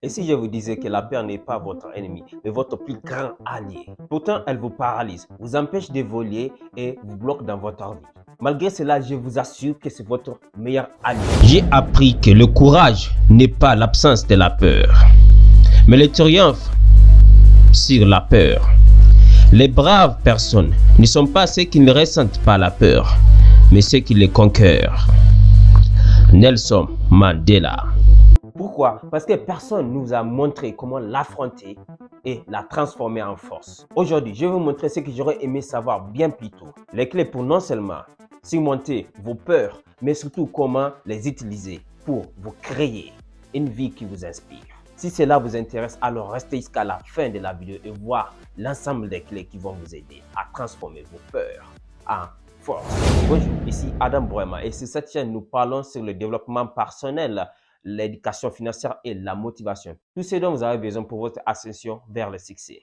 Et si je vous disais que la peur n'est pas votre ennemi, mais votre plus grand allié? Pourtant, elle vous paralyse, vous empêche d'évoluer et vous bloque dans votre vie. Malgré cela, je vous assure que c'est votre meilleur allié. J'ai appris que le courage n'est pas l'absence de la peur, mais le triomphe sur la peur. Les braves personnes ne sont pas ceux qui ne ressentent pas la peur, mais ceux qui les conquèrent. Nelson Mandela. Pourquoi? Parce que personne nous a montré comment l'affronter et la transformer en force. Aujourd'hui, je vais vous montrer ce que j'aurais aimé savoir bien plus tôt. Les clés pour non seulement surmonter vos peurs, mais surtout comment les utiliser pour vous créer une vie qui vous inspire. Si cela vous intéresse, alors restez jusqu'à la fin de la vidéo et voir l'ensemble des clés qui vont vous aider à transformer vos peurs en force. Bonjour, ici Adam Brema et sur cette chaîne, nous parlons sur le développement personnel, l'éducation financière et la motivation. Tout ce dont vous avez besoin pour votre ascension vers le succès.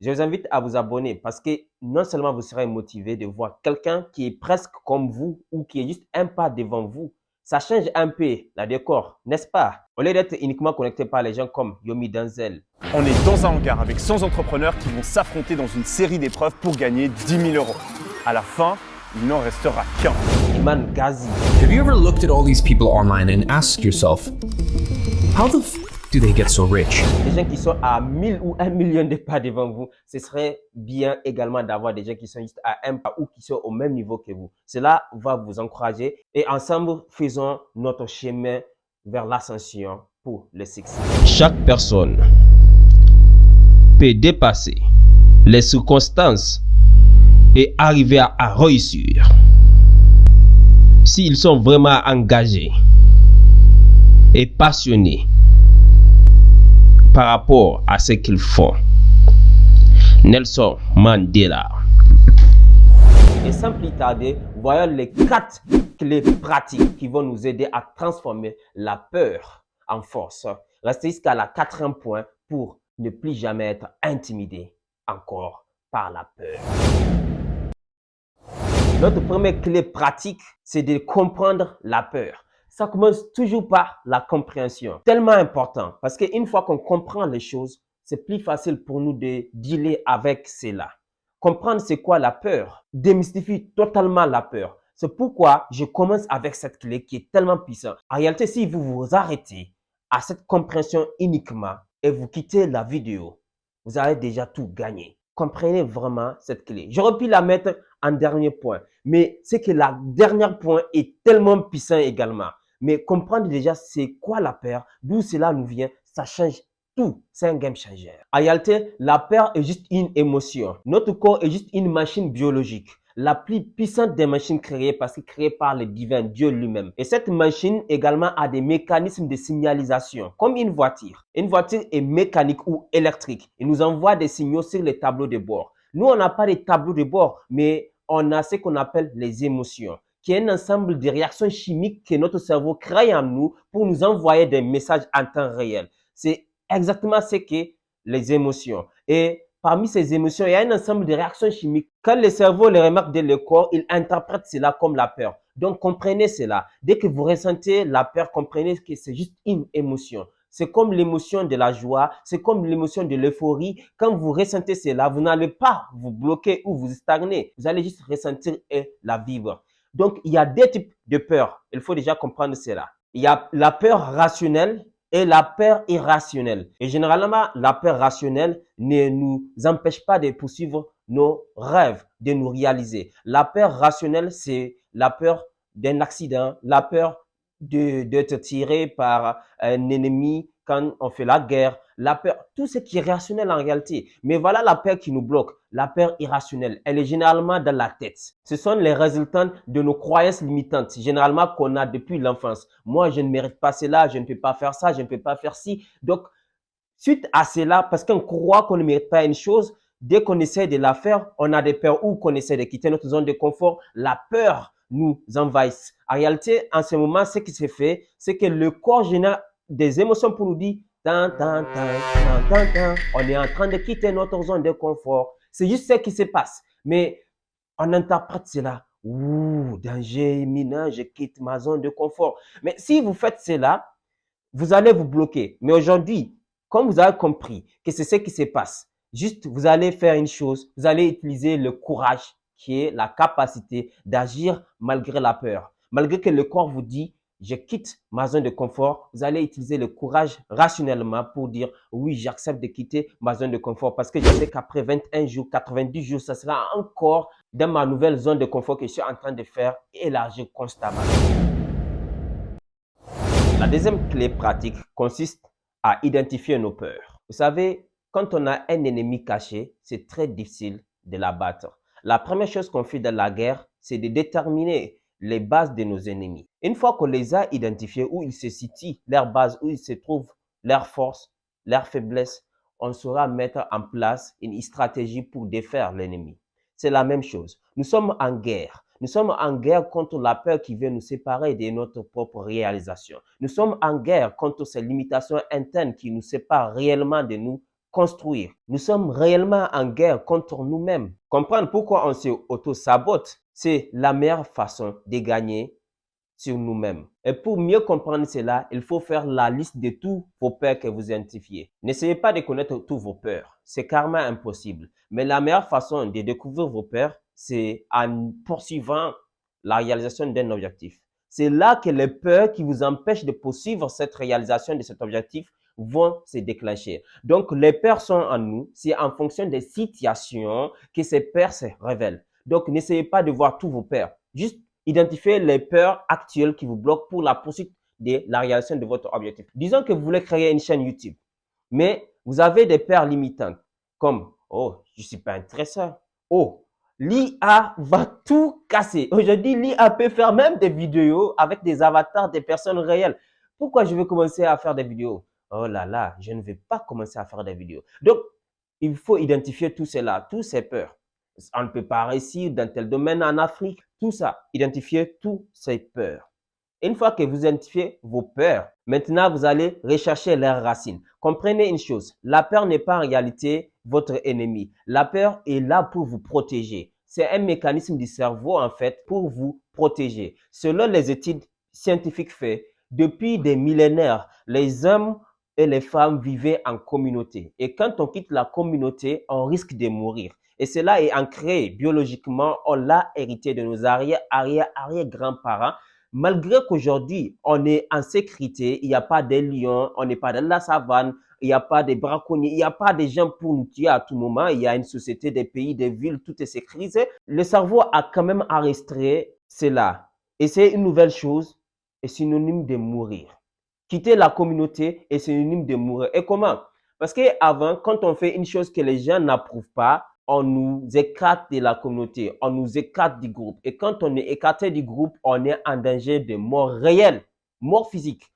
Je vous invite à vous abonner parce que non seulement vous serez motivé de voir quelqu'un qui est presque comme vous ou qui est juste un pas devant vous. Ça change un peu la décor, n'est-ce pas? Au lieu d'être uniquement connecté par les gens comme Yomi Denzel. On est dans un hangar avec 100 entrepreneurs qui vont s'affronter dans une série d'épreuves pour gagner 10 000 euros. À la fin, il n'en restera qu'un. Iman Ghazi. Have you ever looked at all these people online and asked yourself, how the f do they get so rich? Des gens qui sont à 1000 ou 1 million de pas devant vous, ce serait bien également d'avoir des gens qui sont juste à un pas ou qui sont au même niveau que vous. Cela va vous encourager et ensemble, faisons notre chemin vers l'ascension pour le succès. Chaque personne peut dépasser les circonstances et arriver à réussir s'ils sont vraiment engagés et passionnés par rapport à ce qu'ils font. Nelson Mandela. Et sans plus tarder, voyons les 4 clés pratiques qui vont nous aider à transformer la peur en force. Restez jusqu'à la 4e point pour ne plus jamais être intimidé encore par la peur. Notre première clé pratique, c'est de comprendre la peur. Ça commence toujours par la compréhension. Tellement important parce qu'une fois qu'on comprend les choses, c'est plus facile pour nous de dealer avec cela. Comprendre c'est quoi la peur démystifie totalement la peur. C'est pourquoi je commence avec cette clé qui est tellement puissante. En réalité, si vous vous arrêtez à cette compréhension uniquement et vous quittez la vidéo, vous avez déjà tout gagné. Comprenez vraiment cette clé. J'aurais pu la mettre en dernier point, mais c'est que la dernière point est tellement puissant également. Mais comprendre déjà c'est quoi la peur, d'où cela nous vient, ça change tout. C'est un game changer. En réalité, la peur est juste une émotion. Notre corps est juste une machine biologique. La plus puissante des machines créées parce que créée par le divin Dieu lui-même. Et cette machine également a des mécanismes de signalisation, comme une voiture. Une voiture est mécanique ou électrique. Il nous envoie des signaux sur les tableaux de bord. Nous, on n'a pas de tableaux de bord, mais on a ce qu'on appelle les émotions, qui est un ensemble de réactions chimiques que notre cerveau crée en nous pour nous envoyer des messages en temps réel. C'est exactement ce que les émotions. Et parmi ces émotions, il y a un ensemble de réactions chimiques. Quand le cerveau les remarque dans le corps, il interprète cela comme la peur. Donc, comprenez cela. Dès que vous ressentez la peur, comprenez que c'est juste une émotion. C'est comme l'émotion de la joie, c'est comme l'émotion de l'euphorie. Quand vous ressentez cela, vous n'allez pas vous bloquer ou vous stagner. Vous allez juste ressentir et la vivre. Donc, il y a deux types de peur. Il faut déjà comprendre cela. Il y a la peur rationnelle et la peur irrationnelle. Et généralement, la peur rationnelle ne nous empêche pas de poursuivre nos rêves, de nous réaliser. La peur rationnelle, c'est la peur d'un accident, la peur d'être tiré par un ennemi quand on fait la guerre, la peur, tout ce qui est rationnel en réalité. Mais voilà la peur qui nous bloque, la peur irrationnelle. Elle est généralement dans la tête. Ce sont les résultats de nos croyances limitantes, généralement qu'on a depuis l'enfance. Moi, je ne mérite pas cela, je ne peux pas faire ça, je ne peux pas faire ci. Donc, suite à cela, parce qu'on croit qu'on ne mérite pas une chose, dès qu'on essaie de la faire, on a des peurs ou qu'on essaie de quitter notre zone de confort, la peur nous envahisse. En réalité, en ce moment, ce qui se fait, c'est que le corps génère des émotions pour nous dire tan, tan, tan, tan, tan, tan. On est en train de quitter notre zone de confort. C'est juste ce qui se passe. Mais on interprète cela. Ouh, danger imminent, je quitte ma zone de confort. Mais si vous faites cela, vous allez vous bloquer. Mais aujourd'hui, Comme vous avez compris que c'est ce qui se passe, juste vous allez faire une chose, vous allez utiliser le courage qui est la capacité d'agir malgré la peur. Malgré que le corps vous dit, je quitte ma zone de confort, vous allez utiliser le courage rationnellement pour dire, oui, j'accepte de quitter ma zone de confort parce que je sais qu'après 21 jours, 90 jours, ça sera encore dans ma nouvelle zone de confort que je suis en train de faire élargir constamment. La deuxième clé pratique consiste à identifier nos peurs. Vous savez, quand on a un ennemi caché, c'est très difficile de l'abattre. La première chose qu'on fait dans la guerre, c'est de déterminer les bases de nos ennemis. Une fois qu'on les a identifiés, où ils se situent, leurs bases, où ils se trouvent, leurs forces, leurs faiblesses, on saura mettre en place une stratégie pour défaire l'ennemi. C'est la même chose. Nous sommes en guerre. Nous sommes en guerre contre la peur qui veut nous séparer de notre propre réalisation. Nous sommes en guerre contre ces limitations internes qui nous séparent réellement de nous construire. Nous sommes réellement en guerre contre nous-mêmes. Comprendre pourquoi on se auto-sabote, c'est la meilleure façon de gagner sur nous-mêmes. Et pour mieux comprendre cela, il faut faire la liste de tous vos peurs que vous identifiez. N'essayez pas de connaître tous vos peurs. C'est carrément impossible. Mais la meilleure façon de découvrir vos peurs, c'est en poursuivant la réalisation d'un objectif. C'est là que les peurs qui vous empêchent de poursuivre cette réalisation de cet objectif vont se déclencher. Donc, les peurs sont en nous. C'est en fonction des situations que ces peurs se révèlent. Donc, n'essayez pas de voir tous vos peurs. Juste identifiez les peurs actuelles qui vous bloquent pour la poursuite de la réalisation de votre objectif. Disons que vous voulez créer une chaîne YouTube, mais vous avez des peurs limitantes comme « Oh, je ne suis pas intéressant. Oh, l'IA va tout casser. Aujourd'hui, l'IA peut faire même des vidéos avec des avatars des personnes réelles. Pourquoi je vais commencer à faire des vidéos? Oh là là, je ne vais pas commencer à faire des vidéos. » Donc, il faut identifier tout cela, toutes ces peurs. On ne peut pas réussir dans tel domaine en Afrique. Tout ça, identifiez toutes ces peurs. Une fois que vous identifiez vos peurs, maintenant vous allez rechercher leurs racines. Comprenez une chose, la peur n'est pas en réalité votre ennemi. La peur est là pour vous protéger. C'est un mécanisme du cerveau en fait pour vous protéger. Selon les études scientifiques faites, depuis des millénaires, les hommes et les femmes vivaient en communauté. Et quand on quitte la communauté, on risque de mourir. Et cela est ancré biologiquement, on l'a hérité de nos arrière-grands-parents. Malgré qu'aujourd'hui, on est en sécurité, il n'y a pas de lions, on n'est pas dans la savane, il n'y a pas de braconniers, il n'y a pas de gens pour nous tuer à tout moment. Il y a une société, des pays, des villes, tout est sécurisé. Le cerveau a quand même enregistré cela. Et c'est une nouvelle chose, est synonyme de mourir. Quitter la communauté est synonyme de mourir. Et comment? Parce qu'avant, quand on fait une chose que les gens n'approuvent pas, on nous écarte de la communauté, on nous écarte du groupe. Et quand on est écarté du groupe, on est en danger de mort réelle, mort physique.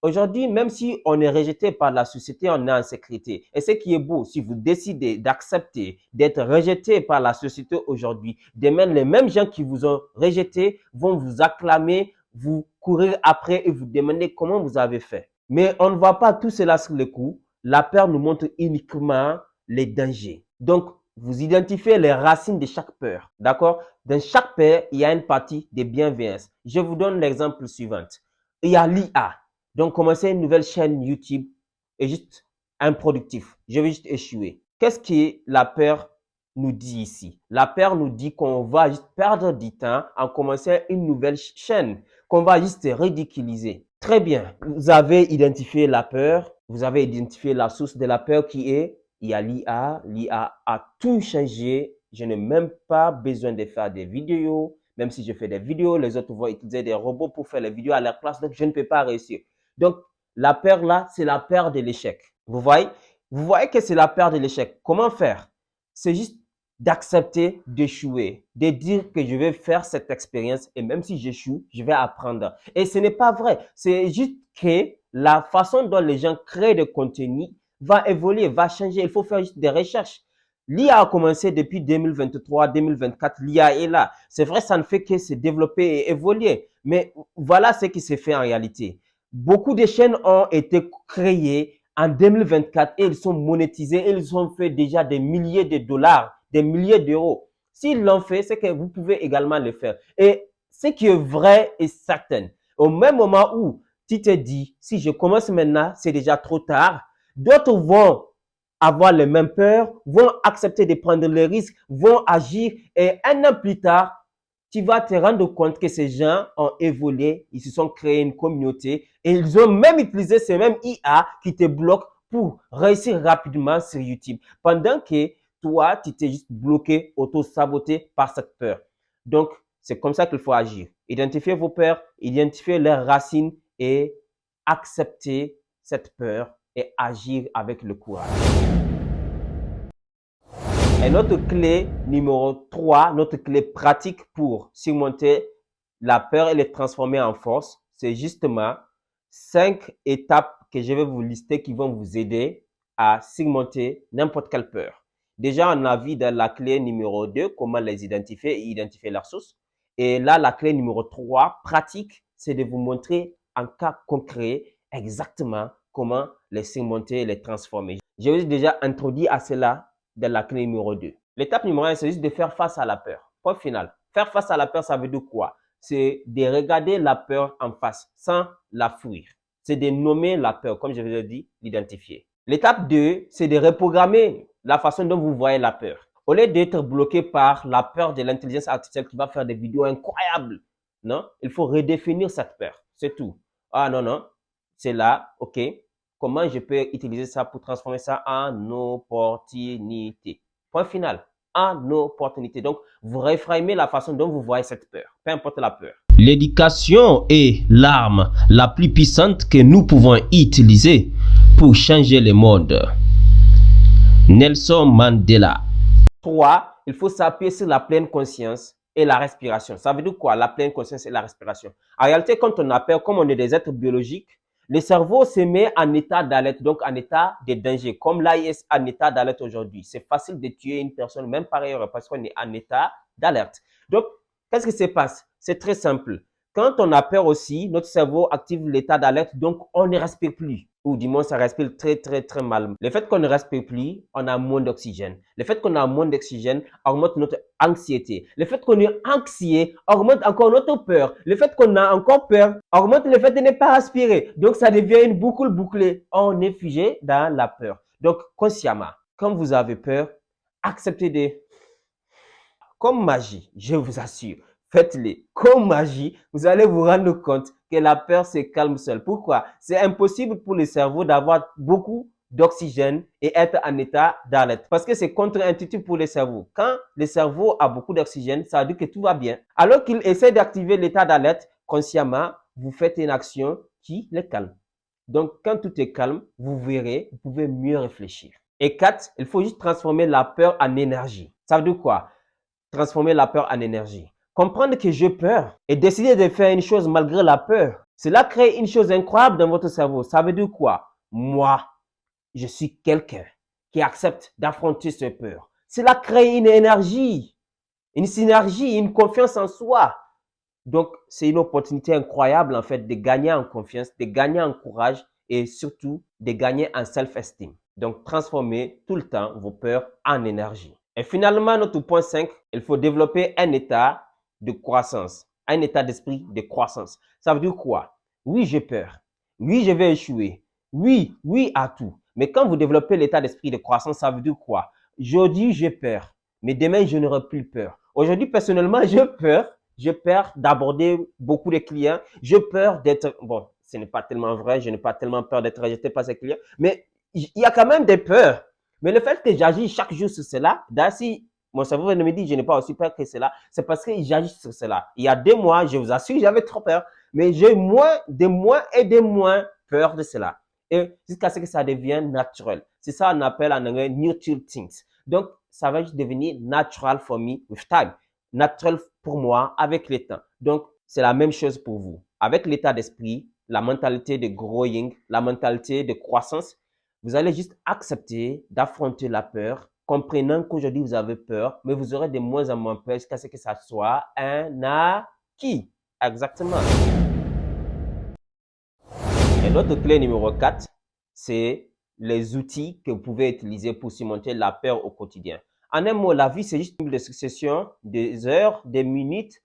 Aujourd'hui, même si on est rejeté par la société, on est en sécurité. Et ce qui est beau, si vous décidez d'accepter d'être rejeté par la société aujourd'hui, demain, les mêmes gens qui vous ont rejeté vont vous acclamer, vous courir après et vous demander comment vous avez fait. Mais on ne voit pas tout cela sur le coup. La peur nous montre uniquement les dangers. Donc, vous identifiez les racines de chaque peur, d'accord? Dans chaque peur, il y a une partie de bienveillance. Je vous donne l'exemple suivant. Il y a l'IA. Donc, commencer une nouvelle chaîne YouTube est juste improductif. Je vais juste échouer. Qu'est-ce que la peur nous dit ici? La peur nous dit qu'on va juste perdre du temps en commençant une nouvelle chaîne, qu'on va juste ridiculiser. Très bien. Vous avez identifié la peur. Vous avez identifié la source de la peur qui est il y a l'IA. L'IA a tout changé. Je n'ai même pas besoin de faire des vidéos. Même si je fais des vidéos, les autres vont utiliser des robots pour faire les vidéos à leur place. Donc, je ne peux pas réussir. Donc, la peur là, c'est la peur de l'échec. Vous voyez? Vous voyez que c'est la peur de l'échec. Comment faire? C'est juste d'accepter d'échouer, de dire que je vais faire cette expérience et même si j'échoue, je vais apprendre. Et ce n'est pas vrai. C'est juste que la façon dont les gens créent de contenu va évoluer, va changer. Il faut faire juste des recherches. L'IA a commencé depuis 2023, 2024. L'IA est là. C'est vrai, ça ne fait que se développer et évoluer. Mais voilà ce qui s'est fait en réalité. Beaucoup de chaînes ont été créées en 2024 et ils sont monétisés. Et ils ont fait déjà des milliers de dollars, des milliers d'euros. S'ils l'ont fait, c'est que vous pouvez également le faire. Et ce qui est vrai et certain, au même moment où tu te dis, si je commence maintenant, c'est déjà trop tard. D'autres vont avoir les mêmes peurs, vont accepter de prendre les risques, vont agir et un an plus tard, tu vas te rendre compte que ces gens ont évolué, ils se sont créés une communauté et ils ont même utilisé ces mêmes IA qui te bloquent pour réussir rapidement sur YouTube. Pendant que toi, tu t'es juste bloqué, auto-saboté par cette peur. Donc, c'est comme ça qu'il faut agir. Identifiez vos peurs, identifiez leurs racines et accepter cette peur et agir avec le courage. Et notre clé numéro 3, notre clé pratique pour surmonter la peur et les transformer en force, c'est justement 5 étapes que je vais vous lister qui vont vous aider à surmonter n'importe quelle peur. Déjà, on a vu dans la clé numéro 2 comment les identifier et identifier leurs sources. Et là, la clé numéro 3, pratique, c'est de vous montrer en cas concret exactement comment les surmonter et les transformer. Je vous ai déjà introduit à cela dans la clé numéro 2. L'étape numéro 1, c'est juste de faire face à la peur. Point final. Faire face à la peur, ça veut dire quoi? C'est de regarder la peur en face sans la fuir. C'est de nommer la peur, comme je vous ai dit, l'identifier. L'étape 2, c'est de reprogrammer la façon dont vous voyez la peur. Au lieu d'être bloqué par la peur de l'intelligence artificielle qui va faire des vidéos incroyables, non? Il faut redéfinir cette peur. C'est tout. Ah non, non. C'est là, ok. Comment je peux utiliser ça pour transformer ça en opportunité? Point final. En opportunité. Donc, vous reframez la façon dont vous voyez cette peur. Peu importe la peur. L'éducation est l'arme la plus puissante que nous pouvons utiliser pour changer le monde. Nelson Mandela. 3. Il faut s'appuyer sur la pleine conscience et la respiration. Ça veut dire quoi? La pleine conscience et la respiration. En réalité, quand on a peur, comme on est des êtres biologiques, le cerveau se met en état d'alerte, donc en état de danger. Comme l'AIS en état d'alerte aujourd'hui. C'est facile de tuer une personne, même par ailleurs, parce qu'on est en état d'alerte. Donc, qu'est-ce qui se passe? C'est très simple. Quand on a peur aussi, notre cerveau active l'état d'alerte, donc on ne respire plus. Ou du moins, ça respire très mal. Le fait qu'on ne respire plus, on a moins d'oxygène. Le fait qu'on a moins d'oxygène augmente notre anxiété. Le fait qu'on est anxieux augmente encore notre peur. Le fait qu'on a encore peur augmente le fait de ne pas respirer. Donc, ça devient une boucle bouclée. On est figé dans la peur. Donc, consciemment, quand vous avez peur, acceptez de... Comme magie, je vous assure, faites-le. Comme magie, vous allez vous rendre compte que la peur se calme seule. Pourquoi? C'est impossible pour le cerveau d'avoir beaucoup d'oxygène et être en état d'alerte. Parce que c'est contre-intuitif pour le cerveau. Quand le cerveau a beaucoup d'oxygène, ça veut dire que tout va bien. Alors qu'il essaie d'activer l'état d'alerte, consciemment, vous faites une action qui le calme. Donc, quand tout est calme, vous verrez, vous pouvez mieux réfléchir. Et 4, il faut juste transformer la peur en énergie. Ça veut dire quoi? Transformer la peur en énergie. Comprendre que j'ai peur et décider de faire une chose malgré la peur. Cela crée une chose incroyable dans votre cerveau. Ça veut dire quoi? Moi, je suis quelqu'un qui accepte d'affronter ses peurs. Cela crée une énergie, une synergie, une confiance en soi. Donc, c'est une opportunité incroyable en fait de gagner en confiance, de gagner en courage et surtout de gagner en self-esteem. Donc, transformez tout le temps vos peurs en énergie. Et finalement, notre point 5, il faut développer un état de croissance, un état d'esprit de croissance. Ça veut dire quoi? Oui, j'ai peur. Oui, je vais échouer. Oui à tout. Mais quand vous développez l'état d'esprit de croissance, ça veut dire quoi? Aujourd'hui, j'ai peur. Mais demain, je n'aurai plus peur. Aujourd'hui, personnellement, j'ai peur. J'ai peur d'aborder beaucoup de clients. J'ai peur d'être... Bon, ce n'est pas tellement vrai. Je n'ai pas tellement peur d'être rejeté par ces clients. Mais il y a quand même des peurs. Mais le fait que j'agis chaque jour sur cela, si mon cerveau me dit je n'ai pas aussi peur que cela, c'est parce que j'agis sur cela. Il y a 2 mois, je vous assure, j'avais trop peur. Mais j'ai des moins peur de cela. Et jusqu'à ce que ça devienne naturel. C'est ça qu'on appelle en anglais neutral things. Donc, ça va juste devenir natural for me with time. Naturel pour moi avec le temps. Donc, c'est la même chose pour vous. Avec l'état d'esprit, la mentalité de growing, la mentalité de croissance, vous allez juste accepter d'affronter la peur, comprenant qu'aujourd'hui vous avez peur, mais vous aurez de moins en moins peur jusqu'à ce que ça soit un acquis. Exactement. Et notre clé numéro 4, c'est les outils que vous pouvez utiliser pour surmonter la peur au quotidien. En un mot, la vie, c'est juste une succession des heures, des minutes,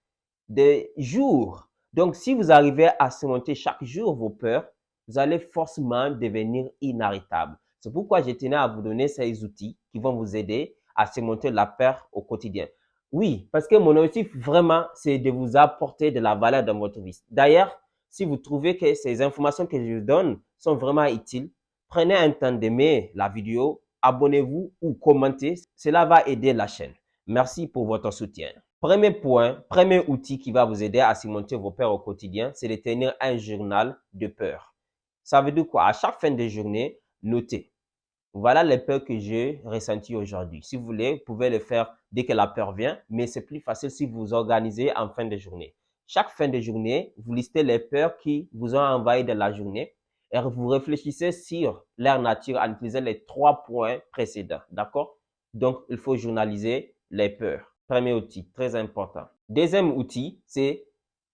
des jours. Donc, si vous arrivez à surmonter chaque jour vos peurs, vous allez forcément devenir inarrêtable. C'est pourquoi je tenais à vous donner ces outils qui vont vous aider à surmonter la peur au quotidien. Oui, parce que mon objectif vraiment, c'est de vous apporter de la valeur dans votre vie. D'ailleurs, si vous trouvez que ces informations que je vous donne sont vraiment utiles, prenez un temps d'aimer la vidéo, abonnez-vous ou commentez. Cela va aider la chaîne. Merci pour votre soutien. Premier point, premier outil qui va vous aider à surmonter vos peurs au quotidien, c'est de tenir un journal de peur. Ça veut dire quoi? À chaque fin de journée, notez. Voilà les peurs que j'ai ressenties aujourd'hui. Si vous voulez, vous pouvez le faire dès que la peur vient, mais c'est plus facile si vous vous organisez en fin de journée. Chaque fin de journée, vous listez les peurs qui vous ont envahi de la journée et vous réfléchissez sur leur nature en utilisant les 3 points précédents. D'accord? Donc, il faut journaliser les peurs. Premier outil, très important. Deuxième outil, c'est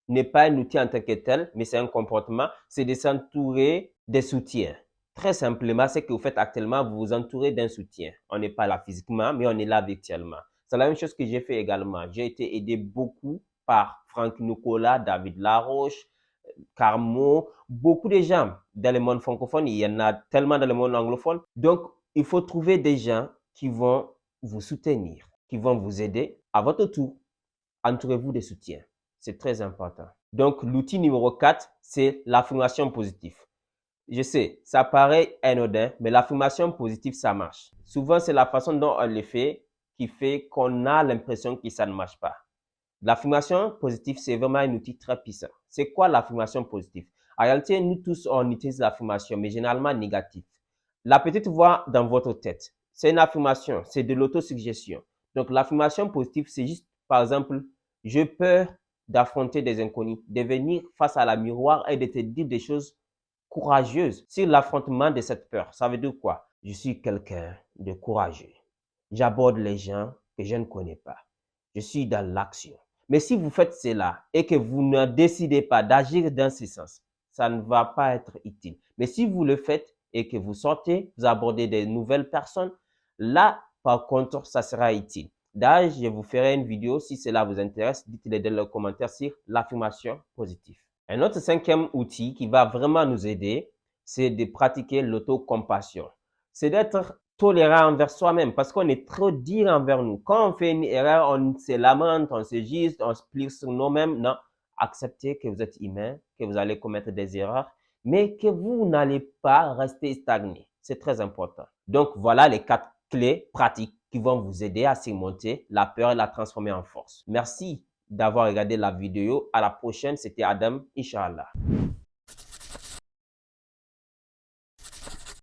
n'est pas un outil en tant que tel, mais c'est un comportement, c'est de s'entourer des soutiens. Très simplement, ce que vous faites actuellement, vous vous entourez d'un soutien. On n'est pas là physiquement, mais on est là virtuellement. C'est la même chose que j'ai fait également. J'ai été aidé beaucoup par Franck Nicolas, David Laroche, Carmo, beaucoup de gens dans le monde francophone. Il y en a tellement dans le monde anglophone. Donc, il faut trouver des gens qui vont vous soutenir, qui vont vous aider. À votre tour, entourez-vous des soutiens. C'est très important. Donc, l'outil numéro 4, c'est l'affirmation positive. Je sais, ça paraît anodin, mais l'affirmation positive, ça marche. Souvent, c'est la façon dont on le fait qui fait qu'on a l'impression que ça ne marche pas. L'affirmation positive, c'est vraiment un outil très puissant. C'est quoi l'affirmation positive? En réalité, nous tous, on utilise l'affirmation, mais généralement négative. La petite voix dans votre tête, c'est une affirmation, c'est de l'autosuggestion. Donc, l'affirmation positive, c'est juste, par exemple, j'ai peur d'affronter des inconnus, de venir face à la miroir et de te dire des choses courageuse sur l'affrontement de cette peur. Ça veut dire quoi? Je suis quelqu'un de courageux. J'aborde les gens que je ne connais pas. Je suis dans l'action. Mais si vous faites cela et que vous ne décidez pas d'agir dans ce sens, ça ne va pas être utile. Mais si vous le faites et que vous sortez, vous abordez de nouvelles personnes, là, par contre, ça sera utile. D'ailleurs, je vous ferai une vidéo si cela vous intéresse. Dites-le dans les commentaires sur l'affirmation positive. Un autre cinquième outil qui va vraiment nous aider, c'est de pratiquer l'autocompassion. C'est d'être tolérant envers soi-même parce qu'on est trop dur envers nous. Quand on fait une erreur, on se lamente, on se giste, on se plie sur nous-mêmes. Non, acceptez que vous êtes humain, que vous allez commettre des erreurs, mais que vous n'allez pas rester stagné. C'est très important. Donc, voilà les 4 clés pratiques qui vont vous aider à surmonter la peur et la transformer en force. Merci d'avoir regardé la vidéo. À la prochaine, c'était Adam, Inch'Allah.